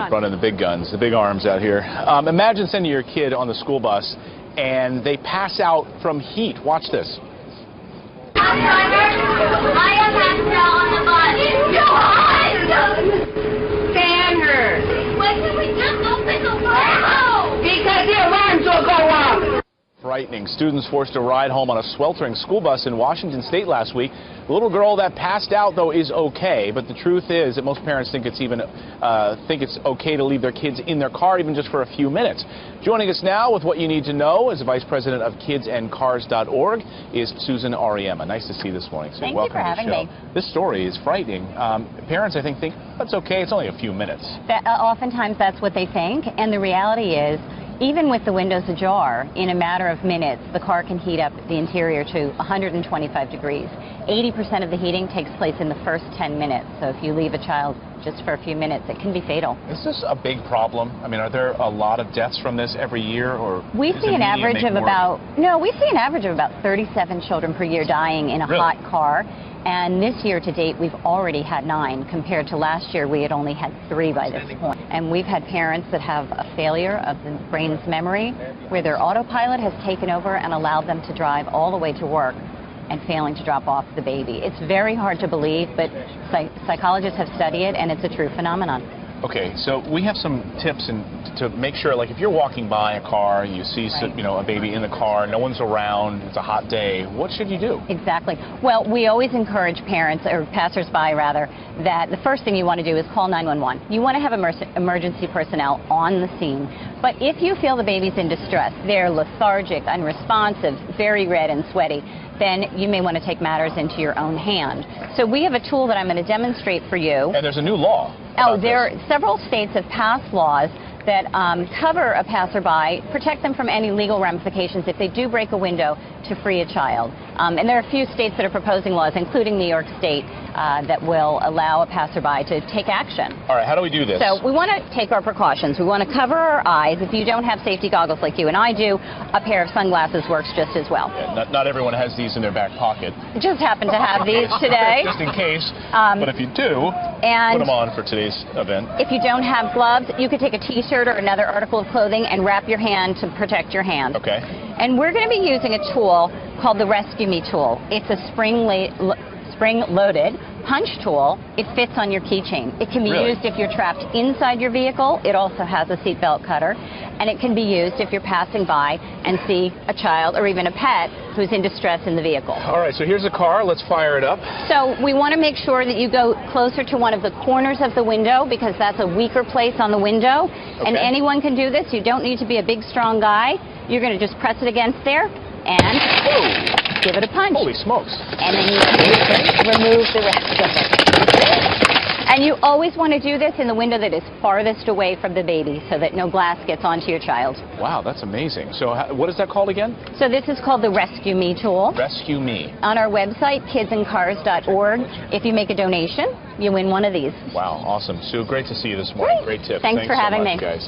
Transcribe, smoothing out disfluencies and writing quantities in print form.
Running the big guns, the big arms out here. Imagine sending your kid on the school bus and they pass out from heat. Watch this. I am passed out on the bus. Stand her. Why can't we just open the window? Because the alarms will go off. Frightening. Students forced to ride home on a sweltering school bus in Washington State last week. The little girl that passed out, though, is okay. But the truth is that most parents think it's okay to leave their kids in their car even just for a few minutes. Joining us now with what you need to know as the Vice President of kidsandcars.org is Susan Ariema. Nice to see you this morning. So Thank welcome you for having to the show. me. This story is frightening. Parents, I think that's okay. It's only a few minutes. Oftentimes that's what they think, and the reality is, even with the windows ajar, in a matter of minutes, the car can heat up the interior to 125 degrees. 80% of the heating takes place in the first 10 minutes. So if you leave a child just for a few minutes, it can be fatal. Is this a big problem? I mean, are there a lot of deaths from this every year, or we see an average of about 37 children per year dying in a hot car. And this year to date, we've already had 9, compared to last year we had only had 3 by this point. And we've had parents that have a failure of the brain's memory, where their autopilot has taken over and allowed them to drive all the way to work and failing to drop off the baby. It's very hard to believe, but psychologists have studied it, and it's a true phenomenon. Okay, so we have some tips to make sure, like if you're walking by a car, you see a baby in the car, no one's around, it's a hot day, what should you do? Exactly. Well, we always encourage parents, or passersby rather, that the first thing you want to do is call 911. You want to have emergency personnel on the scene. But if you feel the baby's in distress, they're lethargic, unresponsive, very red and sweaty, then you may want to take matters into your own hand. So we have a tool that I'm going to demonstrate for you. And there's a new law. Several states have passed laws that cover a passerby, protect them from any legal ramifications if they do break a window to free a child. And there are a few states that are proposing laws, including New York State, that will allow a passerby to take action. All right, how do we do this? So we want to take our precautions. We want to cover our eyes. If you don't have safety goggles like you and I do, a pair of sunglasses works just as well. Yeah, not everyone has these in their back pocket. I just happen to have these today. Just in case. But if you do, put them on for today's event. If you don't have gloves, you could take a T-shirt or another article of clothing and wrap your hand to protect your hand. Okay. And we're going to be using a tool called the Rescue Me tool. It's a spring-loaded punch tool. It fits on your keychain. It can be used if you're trapped inside your vehicle. It also has a seatbelt cutter. And it can be used if you're passing by and see a child or even a pet who's in distress in the vehicle. All right, so here's a car. Let's fire it up. So we want to make sure that you go closer to one of the corners of the window, because that's a weaker place on the window. Okay. And anyone can do this. You don't need to be a big, strong guy. You're going to just press it against there and give it a punch. Holy smokes. And then you remove the rest of it. And you always want to do this in the window that is farthest away from the baby, so that no glass gets onto your child. Wow, that's amazing. So what is that called again? So this is called the Rescue Me tool. Rescue Me. On our website, kidsandcars.org. If you make a donation, you win one of these. Wow, awesome. Sue, great to see you this morning. Great tip. Thanks for having me. Guys.